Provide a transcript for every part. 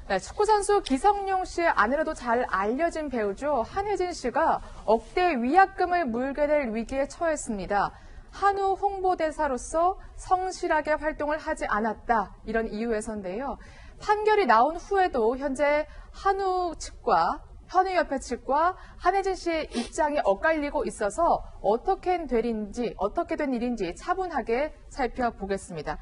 네, 축구선수 기성용 씨의 아내로도 잘 알려진 배우죠. 한혜진 씨가 억대 위약금을 물게 될 위기에 처했습니다. 한우 홍보대사로서 성실하게 활동을 하지 않았다. 이런 이유에서인데요. 판결이 나온 후에도 현재 한우 측과 현우협회 측과 한혜진 씨의 입장이 엇갈리고 있어서 어떻게 된 일인지 차분하게 살펴보겠습니다.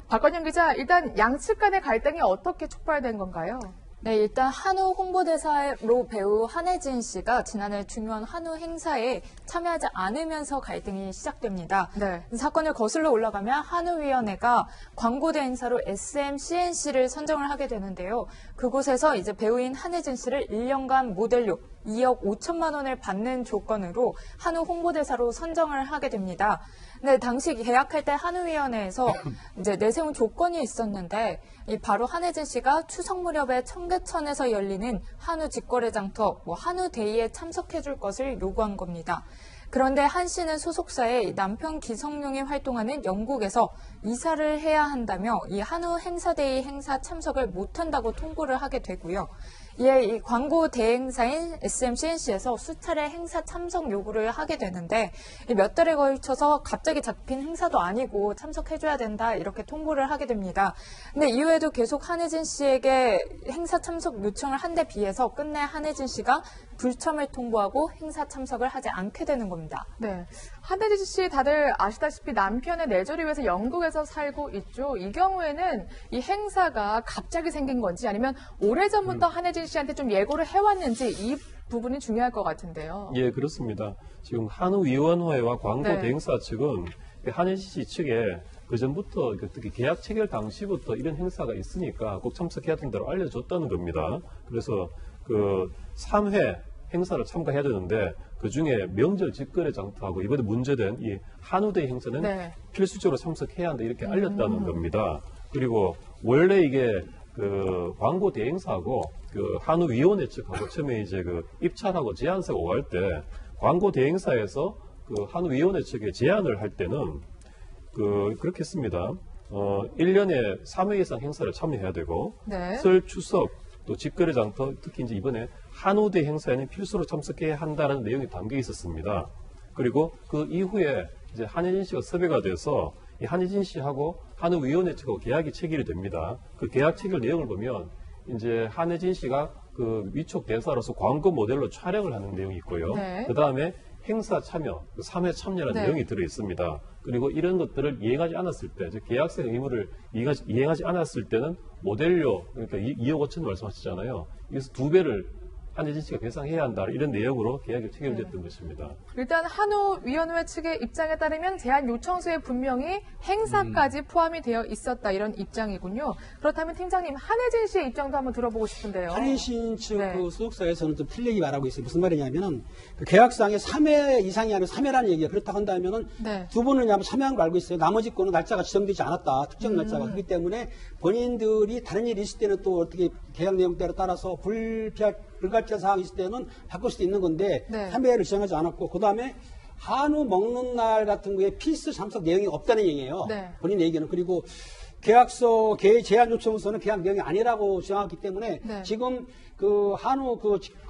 박건영 기자, 일단 양측 간의 갈등이 어떻게 촉발된 건가요? 네, 일단 한우 홍보대사로 배우 한혜진 씨가 지난해 중요한 한우 행사에 참여하지 않으면서 갈등이 시작됩니다. 네. 사건을 거슬러 올라가면 한우위원회가 광고 대행사로 SMCNC를 선정을 하게 되는데요. 그곳에서 이제 배우인 한혜진 씨를 1년간 모델료 2억 5천만 원을 받는 조건으로 한우 홍보대사로 선정을 하게 됩니다. 네, 당시 계약할 때 한우위원회에서 이제 내세운 조건이 있었는데, 바로 한혜진 씨가 추석 무렵에 청계천에서 열리는 한우 직거래 장터, 한우데이에 참석해줄 것을 요구한 겁니다. 그런데 한 씨는 소속사에 남편 기성용이 활동하는 영국에서 이사를 해야 한다며 이 한우 행사데이 행사 참석을 못한다고 통보를 하게 되고요. 이에 이 광고 대행사인 SMCNC에서 수차례 행사 참석 요구를 하게 되는데 몇 달에 걸쳐서 갑자기 잡힌 행사도 아니고 참석해줘야 된다 이렇게 통보를 하게 됩니다. 근데 이후에도 계속 한혜진 씨에게 행사 참석 요청을 한 데 비해서 끝내 한혜진 씨가 불참을 통보하고 행사 참석을 하지 않게 되는 겁니다. 네, 한혜진 씨 다들 아시다시피 남편의 내조를 위해서 영국에서 살고 있죠. 이 경우에는 이 행사가 갑자기 생긴 건지 아니면 오래전부터 한혜진 씨한테 좀 예고를 해왔는지 이 부분이 중요할 것 같은데요. 예, 그렇습니다. 지금 한우위원회와 광고 네. 대행사 측은 한혜진 씨 측에 그전부터 특히 계약 체결 당시부터 이런 행사가 있으니까 꼭 참석해야 된다고 알려줬다는 겁니다. 그래서 그 3회 행사를 참가해야 되는데 그중에 명절 직거래 장터하고 이번에 문제된 이 한우데이 행사는 네. 필수적으로 참석해야 한다 이렇게 알렸다는 겁니다. 그리고 원래 이게 그 광고 대행사하고 그 한우위원회 측하고 처음에 이제 그 입찰하고 제안서가 오갈 때 광고 대행사에서 그 한우위원회 측에 제안을 할 때는 그렇게 했습니다. 1년에 3회 이상 행사를 참여해야 되고 네. 설, 추석, 또 직거래 장터, 특히 이제 이번에 한우대 행사에는 필수로 참석해야 한다는 내용이 담겨 있었습니다. 그리고 그 이후에 이제 한혜진 씨가 섭외가 돼서 이 한혜진 씨하고 한우위원회 측하고 계약이 체결이 됩니다. 그 계약 체결 내용을 보면 이제 한혜진 씨가 그 위촉 대사로서 광고 모델로 촬영을 하는 내용이 있고요. 네. 그 다음에 행사 참여, 3회 참여라는 네. 내용이 들어 있습니다. 그리고 이런 것들을 이행하지 않았을 때, 즉 계약서 의무를 이행하지 않았을 때는 모델료, 그러니까 2억 5천 말씀하셨잖아요. 여기서 2배를 한혜진 씨가 배상해야 한다. 이런 내용으로 계약이 체결됐던 것입니다. 일단 한우위원회 측의 입장에 따르면 제안 요청서에 분명히 행사까지 포함이 되어 있었다 이런 입장이군요. 그렇다면 팀장님 한혜진 씨의 입장도 한번 들어보고 싶은데요. 한혜진 측 네. 그 소속사에서는 좀 틀리게 말하고 있어요. 무슨 말이냐면은 그 계약상에 3회 이상이 아니라 3회라는 얘기가 그렇다고 한다면은 네. 두 분은 아마 참여한 걸 알고 있어요. 나머지 거는 날짜가 지정되지 않았다. 특정 날짜가. 그렇기 때문에 본인들이 다른 일이 있을 때는 또 어떻게 계약 내용대로 따라서 불가피한 상황이 있을 때는 바꿀 수도 있는 건데 네. 3회를 지정하지 않았고 그다음에 한우 먹는 날 같은 거에 필수 참석 내용이 없다는 얘기예요. 네. 본인 얘기는. 그리고 계약서 제안 요청서는 계약 내용이 아니라고 주장했기 때문에 네. 지금 그 한우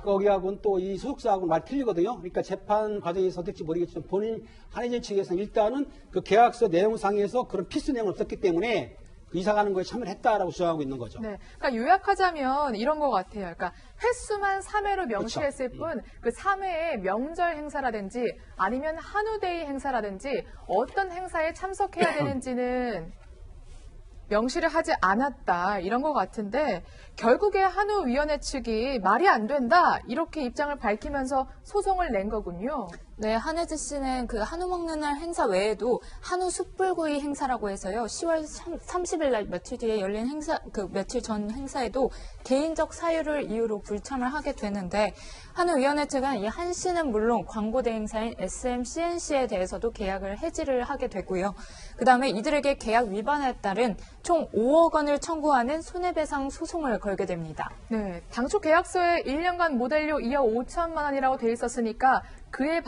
거기하고는 또 이 소속사하고는 많이 틀리거든요. 그러니까 재판 과정에서 어떨지 모르겠지만 본인 한혜진 측에서는 일단은 그 계약서 내용상에서 그런 필수 내용은 없었기 때문에 그 이사 가는 거에 참여를 했다라고 주장하고 있는 거죠. 네, 그러니까 요약하자면 이런 것 같아요. 그러니까 횟수만 3회로 명시했을 뿐 그 3회의 명절 행사라든지 아니면 한우데이 행사라든지 어떤 행사에 참석해야 되는지는 명시를 하지 않았다 이런 것 같은데 결국에 한우위원회 측이 말이 안 된다 이렇게 입장을 밝히면서 소송을 낸 거군요. 네, 한혜진 씨는 그 한우 먹는 날 행사 외에도 한우 숯불구이 행사라고 해서요. 10월 30일 날 며칠 뒤에 열린 행사, 며칠 전 행사에도 개인적 사유를 이유로 불참을 하게 되는데 한우위원회 측은 이 한 씨는 물론 광고 대행사인 SMCNC에 대해서도 계약을 해지를 하게 되고요. 그 다음에 이들에게 계약 위반에 따른 총 5억 원을 청구하는 손해배상 소송을 걸게 됩니다. 네, 당초 계약서에 1년간 모델료 2억 5천만 원이라고 돼 있었으니까 그에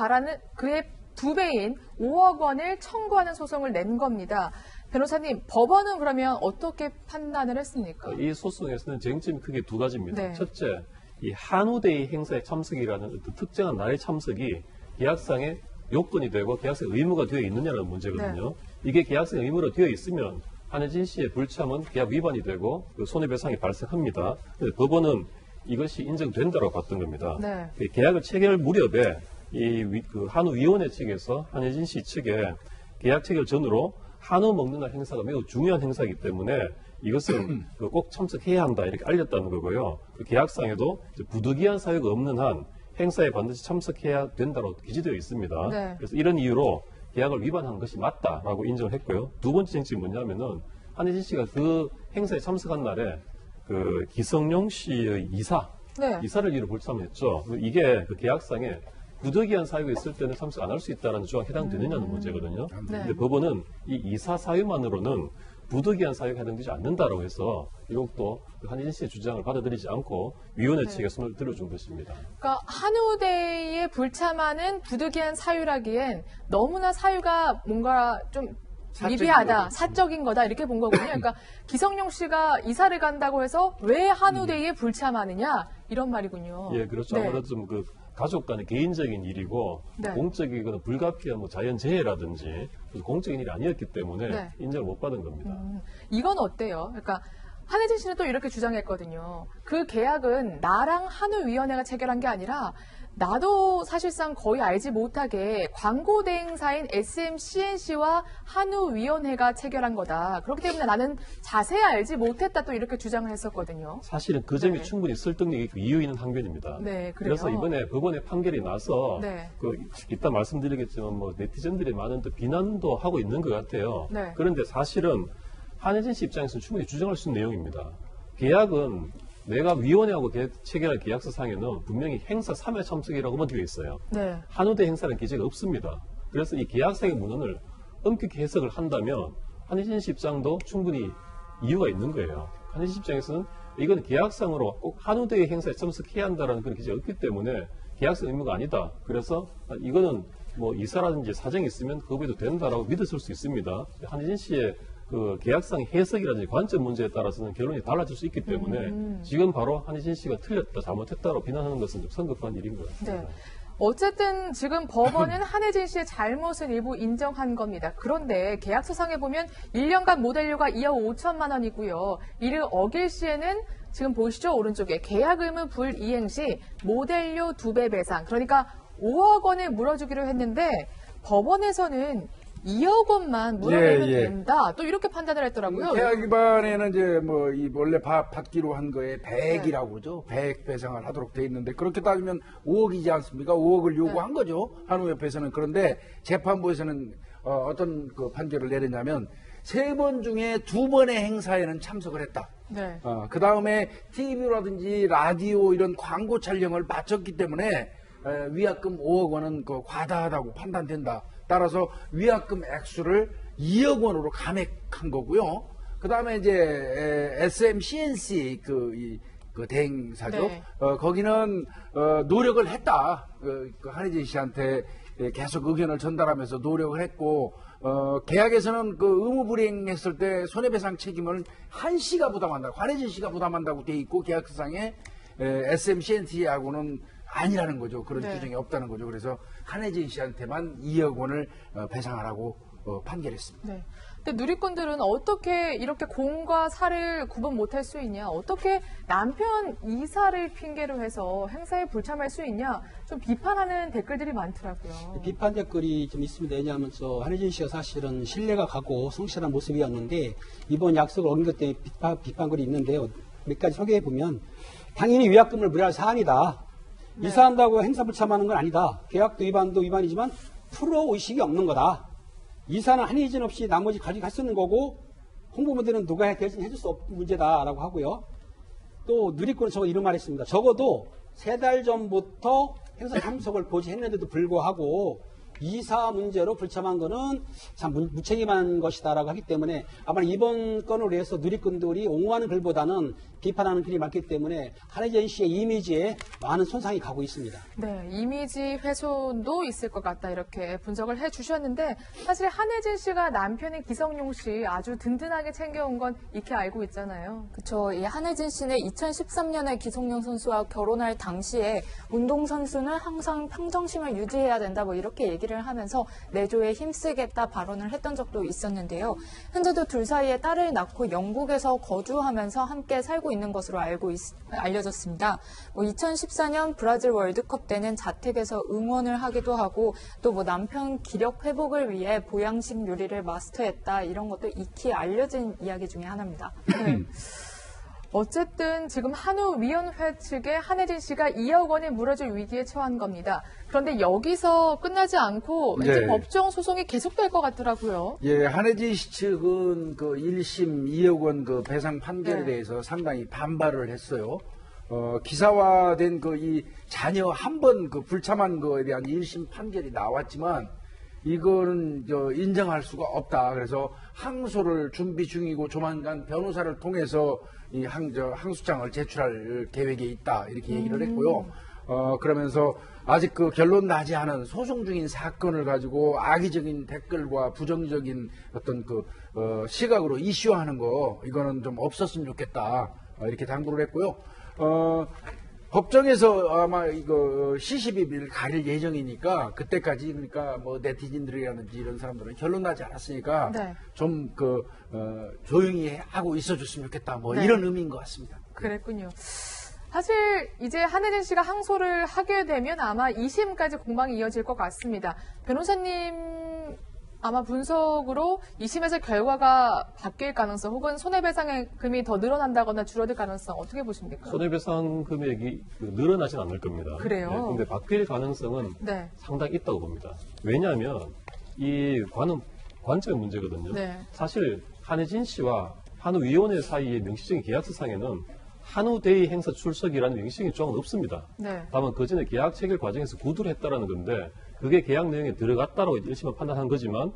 2배인 5억 원을 청구하는 소송을 낸 겁니다. 변호사님, 법원은 그러면 어떻게 판단을 했습니까? 이 소송에서는 쟁점이 크게 두 가지입니다. 네. 첫째, 이 한우데이 행사에 참석이라는 어떤 특정한 날의 참석이 계약상의 요건이 되고 계약상의 의무가 되어 있느냐는 문제거든요. 이게 계약상의 의무로 되어 있으면 한혜진 씨의 불참은 계약 위반이 되고 그 손해배상이 발생합니다. 그런데 법원은 이것이 인정된다고 봤던 겁니다. 네. 그 계약을 체결 무렵에 그 한우위원회 측에서 한혜진 씨 측에 계약 체결 전으로 한우 먹는 날 행사가 매우 중요한 행사이기 때문에 이것은 꼭 참석해야 한다 이렇게 알렸다는 거고요. 그 계약상에도 이제 부득이한 사유가 없는 한 행사에 반드시 참석해야 된다고 기재되어 있습니다. 네. 그래서 이런 이유로 계약을 위반한 것이 맞다라고 인정을 했고요. 두 번째 쟁점이 뭐냐면은 한혜진 씨가 그 행사에 참석한 날에 그 기성용 씨의 이사를 이유로 불참했죠. 이게 그 계약상에 부득이한 사유가 있을 때는 참석 안 할 수 있다는 조항에 해당되느냐는 문제거든요. 네. 근데 법원은 이 이사 사유만으로는 부득이한 사유가 해당되지 않는다라고 해서 이것도 한혜진 씨의 주장을 받아들이지 않고 위원회 측에 손을 들어준 것입니다. 그러니까 한우데이에 불참하는 부득이한 사유라기엔 너무나 사유가 뭔가 좀 미비하다, 사적인 거다 이렇게 본 거군요. 그러니까 기성용 씨가 이사를 간다고 해서 왜 한우데이에 불참하느냐 이런 말이군요. 예, 그렇죠. 네. 아무래도 좀 그 가족 간의 개인적인 일이고 네. 공적이거나 불가피한 뭐 자연재해라든지 공적인 일이 아니었기 때문에 네. 인정을 못 받은 겁니다. 이건 어때요? 그러니까 한혜진 씨는 또 이렇게 주장했거든요. 그 계약은 나랑 한우위원회가 체결한 게 아니라 나도 사실상 거의 알지 못하게 광고 대행사인 SMCNC와 한우위원회가 체결한 거다. 그렇기 때문에 나는 자세히 알지 못했다 또 이렇게 주장을 했었거든요. 사실은 그 점이 네. 충분히 설득력이 있고 이유 있는 항변입니다. 네, 그래요. 그래서 이번에 법원의 판결이 나서 네. 이따 말씀드리겠지만 뭐 네티즌들이 많은 또 비난도 하고 있는 것 같아요. 네. 그런데 사실은 한혜진 씨 입장에서는 충분히 주장할 수 있는 내용입니다. 계약은 내가 위원회하고 체결한 계약서 상에는 분명히 행사 3회 참석이라고만 되어 있어요. 네. 한우대 행사는 기재가 없습니다. 그래서 이 계약상의 문헌을 엄격히 해석을 한다면 한혜진 씨 입장도 충분히 이유가 있는 거예요. 한혜진 씨 입장에서는 이건 계약상으로 꼭 한우대의 행사에 참석해야 한다는 그런 기재가 없기 때문에 계약상 의무가 아니다. 그래서 이거는 뭐 이사라든지 사정이 있으면 그거에도 된다라고 믿었을 수 있습니다. 한혜진 씨의 그 계약상 해석이라든지 관점 문제에 따라서는 결론이 달라질 수 있기 때문에 지금 바로 한혜진 씨가 틀렸다, 잘못했다고 비난하는 것은 좀 성급한 일인 것 같습니다. 네. 어쨌든 지금 법원은 한혜진 씨의 잘못을 일부 인정한 겁니다. 그런데 계약서상에 보면 1년간 모델료가 2억 5천만 원이고요. 이를 어길 시에는 지금 보시죠, 오른쪽에 계약 의무 불이행 시 모델료 2배 배상, 그러니까 5억 원을 물어주기로 했는데 법원에서는 2억 원만 물어내면 된다. 또 이렇게 판단을 했더라고요. 계약 위반에는 이제 뭐 이 원래 받기로 한 거에 100이라고 그러죠. 100 배상을 하도록 돼 있는데 그렇게 따지면 5억이지 않습니까? 5억을 요구한 거죠. 한우협회에서는. 그런데 재판부에서는 어떤 그 판결을 내렸냐면 3번 중에 2번의 행사에는 참석을 했다. 네. 그 다음에 TV라든지 라디오 이런 광고 촬영을 마쳤기 때문에 위약금 5억 원은 그 과다하다고 판단된다. 따라서 위약금 액수를 2억 원으로 감액한 거고요. 그 다음에 이제 SMCNC 그 대행사죠. 네. 거기는 노력을 했다. 그 한혜진 씨한테 계속 의견을 전달하면서 노력을 했고 계약에서는 그 의무 불이행했을 때 손해배상 책임을 한 씨가 부담한다. 한혜진 씨가 부담한다고 돼 있고 계약서상에 SMCNC하고는 아니라는 거죠. 그런 네. 규정이 없다는 거죠. 그래서 한혜진 씨한테만 2억 원을 배상하라고 판결했습니다. 네. 근데 누리꾼들은 어떻게 이렇게 공과 사를 구분 못할 수 있냐? 어떻게 남편 이사를 핑계로 해서 행사에 불참할 수 있냐? 좀 비판하는 댓글들이 많더라고요. 비판 댓글이 좀 있습니다. 왜냐하면 한혜진 씨가 사실은 신뢰가 가고 성실한 모습이었는데 이번 약속을 어긴 것 때문에 비판글이 있는데요. 몇 가지 소개해 보면 당연히 위약금을 무리할 사안이다. 네. 이사한다고 행사 불참하는 건 아니다. 계약도 위반도 위반이지만 프로 의식이 없는 거다. 이사는 한혜진 없이 나머지 가져갈 수 있는 거고 홍보무대는 누가 대신 해줄 수 없는 문제다라고 하고요. 또 누리꾼은 저거 이런 말 했습니다. 적어도 3달 전부터 행사 참석을 고지했는데도 불구하고 이사 문제로 불참한 거는 참 무책임한 것이다라고 하기 때문에 아마 이번 건을 위해서 누리꾼들이 옹호하는 글보다는 비판하는 글이 많기 때문에 한혜진 씨의 이미지에 많은 손상이 가고 있습니다. 네, 이미지 훼손도 있을 것 같다 이렇게 분석을 해주셨는데 사실 한혜진 씨가 남편인 기성용 씨 아주 든든하게 챙겨온 건 익히 알고 있잖아요. 그렇죠. 이 한혜진 씨는 2013년에 기성용 선수와 결혼할 당시에 운동선수는 항상 평정심을 유지해야 된다 뭐 이렇게 얘기를 하면서 내조에 힘쓰겠다 발언을 했던 적도 있었는데요. 현재도 둘 사이에 딸을 낳고 영국에서 거주하면서 함께 살고 있는 것으로 알려졌습니다. 2014년 브라질 월드컵 때는 자택에서 응원을 하기도 하고 또 뭐 남편 기력 회복을 위해 보양식 요리를 마스터했다 이런 것도 익히 알려진 이야기 중에 하나입니다. 네. 어쨌든 지금 한우위원회 측에 한혜진 씨가 2억 원을 물어줄 위기에 처한 겁니다. 그런데 여기서 끝나지 않고 왠지 네. 법정 소송이 계속될 것 같더라고요. 예, 한혜진 씨 측은 그 1심 2억 원 그 배상 판결에 네. 대해서 상당히 반발을 했어요. 기사화된 그 이 자녀 한 번 그 불참한 거에 대한 1심 판결이 나왔지만 이거는 인정할 수가 없다. 그래서 항소를 준비 중이고 조만간 변호사를 통해서 이 항소장을 제출할 계획에 있다. 이렇게 얘기를 했고요. 그러면서 아직 그 결론 나지 않은 소송 중인 사건을 가지고 악의적인 댓글과 부정적인 어떤 그 시각으로 이슈화하는 거 이거는 좀 없었으면 좋겠다. 이렇게 당부를 했고요. 법정에서 아마 이거 시시비비를 가릴 예정이니까 그때까지 그러니까 뭐 네티즌들이라든지 이런 사람들은 결론 나지 않았으니까 네. 좀 조용히 하고 있어줬으면 좋겠다. 뭐 네. 이런 의미인 것 같습니다. 그랬군요. 사실 이제 한혜진 씨가 항소를 하게 되면 아마 2심까지 공방이 이어질 것 같습니다. 변호사님 아마 분석으로 2심에서 결과가 바뀔 가능성 혹은 손해배상의 금이 더 늘어난다거나 줄어들 가능성 어떻게 보십니까? 손해배상 금액이 늘어나진 않을 겁니다. 그래요? 그런데 바뀔 가능성은 네. 상당히 있다고 봅니다. 왜냐하면 이 관점의 문제거든요. 네. 사실 한혜진 씨와 한우위원회 사이의 명시적인 계약서상에는 한우데이 행사 출석이라는 명시적인 조항은 없습니다. 네. 다만 그 전에 계약 체결 과정에서 구두를 했다라는 건데 그게 계약 내용에 들어갔다라고 1심은 판단한 거지만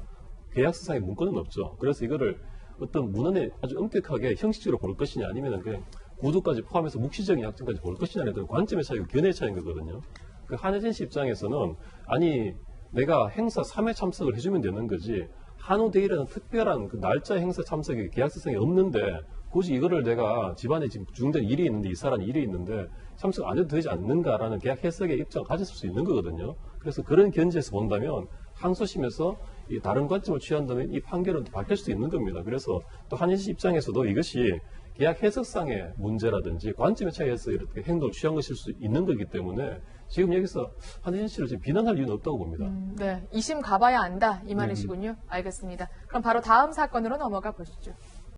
계약서상에 문건은 없죠. 그래서 이거를 어떤 문헌에 아주 엄격하게 형식적으로 볼 것이냐 아니면 그냥 구두까지 포함해서 묵시적인 약정까지 볼 것이냐에 대한 관점의 차이고 견해의 차이인 거거든요. 그 한혜진 씨 입장에서는 아니 내가 행사 3회 참석을 해주면 되는 거지 한우데이라는 특별한 그 날짜 행사 참석이 계약서상에 없는데 굳이 이거를 내가 집안에 지금 중대한 일이 있는데 이사라는 일이 있는데 참석 안 해도 되지 않는가라는 계약 해석의 입장을 가졌을 수 있는 거거든요. 그래서 그런 견지에서 본다면 항소심에서 이 다른 관점을 취한다면 이 판결은 또 바뀔 수도 있는 겁니다. 그래서 또 한혜진 씨 입장에서도 이것이 계약 해석상의 문제라든지 관점의 차이에서 이렇게 행동을 취한 것일 수 있는 거기 때문에 지금 여기서 한혜진 씨를 지금 비난할 이유는 없다고 봅니다. 네. 2심 가봐야 안다 이 말이시군요. 알겠습니다. 그럼 바로 다음 사건으로 넘어가 보시죠.